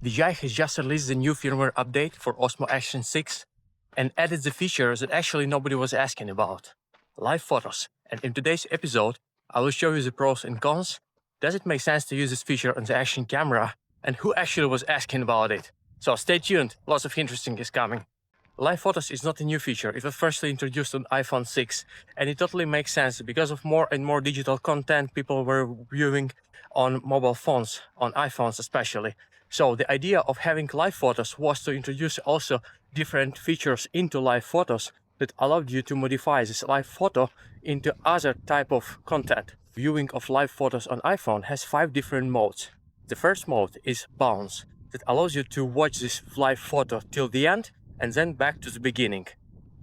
DJI has just released the new firmware update for Osmo Action 6 and added the features that actually nobody was asking about: live photos. And in today's episode, I will show you the pros and cons. Does it make sense to use this feature on the Action camera? And who actually was asking about it? So stay tuned, lots of interesting is coming. Live photos is not a new feature. It was firstly introduced on iPhone 6, and it totally makes sense because of more and more digital content people were viewing on mobile phones, on iPhones especially. So the idea of having live photos was to introduce also different features into live photos that allowed you to modify this live photo into other type of content. Viewing of live photos on iPhone has 5 different modes. The first mode is bounce, that allows you to watch this live photo till the end and then back to the beginning.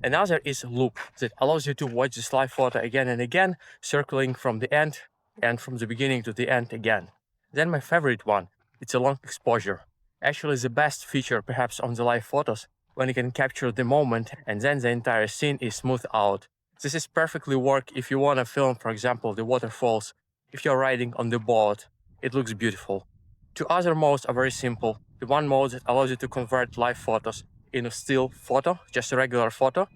Another is loop, that allows you to watch this live photo again and again, circling from the end and from the beginning to the end again. Then my favorite one, it's a long exposure. Actually the best feature perhaps on the live photos, when you can capture the moment and then the entire scene is smoothed out. This is perfectly work if you want to film, for example, the waterfalls. If you're riding on the boat, it looks beautiful. 2 other modes are very simple. The one mode that allows you to convert live photos in a still photo, just a regular photo.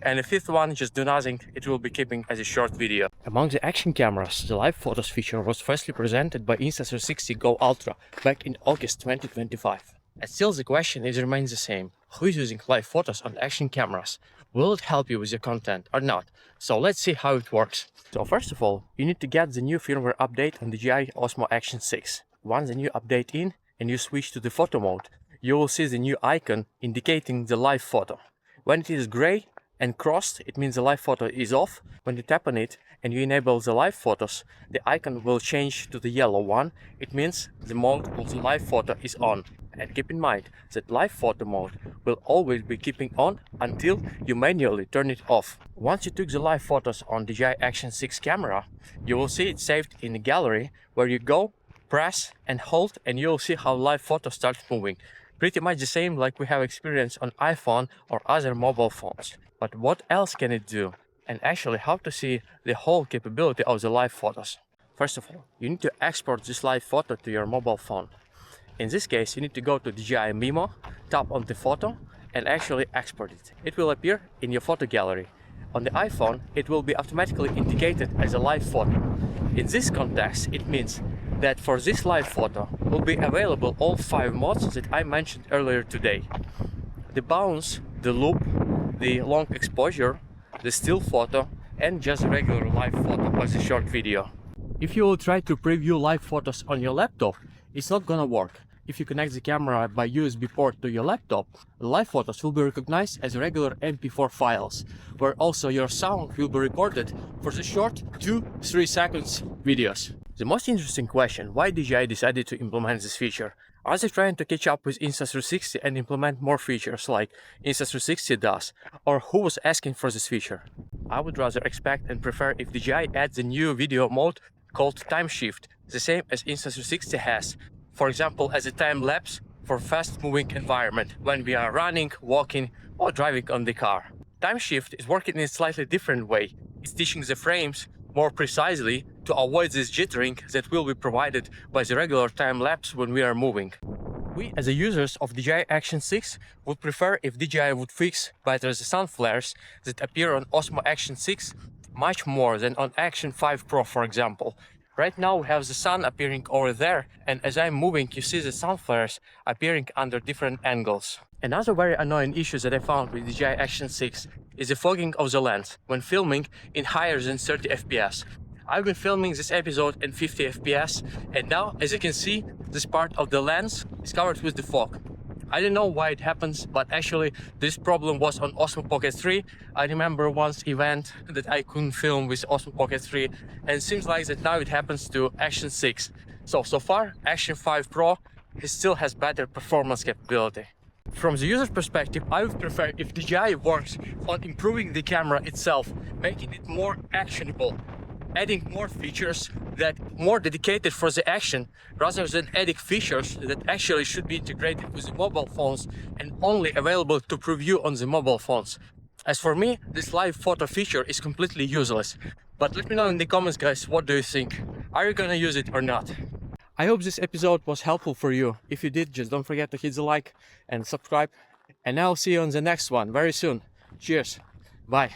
And the 5th one, just do nothing, it will be keeping as a short video. Among the action cameras, the live photos feature was firstly presented by Insta360 Go Ultra back in August 2025. And still the question remains the same: who is using live photos on action cameras? Will it help you with your content or not? So let's see how it works. So first of all, you need to get the new firmware update on the DJI Osmo Action 6. Once the new update in and you switch to the photo mode, you will see the new icon indicating the live photo. When it is gray and crossed, it means the live photo is off. When you tap on it and you enable the live photos, the icon will change to the yellow one. It means the mode of the live photo is on. And keep in mind that live photo mode will always be keeping on until you manually turn it off. Once you took the live photos on DJI Action 6 camera, you will see it saved in the gallery, where you go, press and hold, and you'll see how live photo starts moving. Pretty much the same like we have experienced on iPhone or other mobile phones. But what else can it do? And actually how to see the whole capability of the live photos. First of all, you need to export this live photo to your mobile phone. In this case, you need to go to DJI Mimo, tap on the photo and actually export it. It will appear in your photo gallery. On the iPhone, it will be automatically indicated as a live photo. In this context, it means that for this live photo will be available all 5 modes that I mentioned earlier today: the bounce, the loop, the long exposure, the still photo, and just a regular live photo as a short video. If you will try to preview live photos on your laptop, it's not gonna work. If you connect the camera by USB port to your laptop, the live photos will be recognized as regular MP4 files, where also your sound will be recorded for the short 2-3 seconds videos. The most interesting question: why DJI decided to implement this feature? Are they trying to catch up with Insta360 and implement more features like Insta360 does? Or who was asking for this feature? I would rather expect and prefer if DJI adds a new video mode called time shift, the same as Insta360 has. For example, as a time lapse for fast moving environment when we are running, walking or driving on the car. Time shift is working in a slightly different way. It's teaching the frames more precisely to avoid this jittering that will be provided by the regular time lapse when we are moving. We as the users of DJI Action 6 would prefer if DJI would fix better the sun flares that appear on Osmo Action 6 much more than on Action 5 Pro, for example. Right now we have the sun appearing over there, and as I'm moving you see the sun flares appearing under different angles. Another very annoying issue that I found with DJI Action 6 is the fogging of the lens when filming in higher than 30 FPS. I've been filming this episode in 50 FPS, and now as you can see, this part of the lens is covered with the fog. I don't know why it happens, but actually this problem was on Osmo Pocket 3. I remember once event that I couldn't film with Osmo Pocket 3, and it seems like that now it happens to Action 6. So far Action 5 Pro still has better performance capability. From the user perspective, I would prefer if DJI works on improving the camera itself, making it more actionable, adding more features that more dedicated for the action, rather than adding features that actually should be integrated with the mobile phones and only available to preview on the mobile phones. As for me, this live photo feature is completely useless. But let me know in the comments, guys, what do you think? Are you gonna use it or not? I hope this episode was helpful for you. If you did, just don't forget to hit the like and subscribe. And I'll see you on the next one very soon. Cheers. Bye.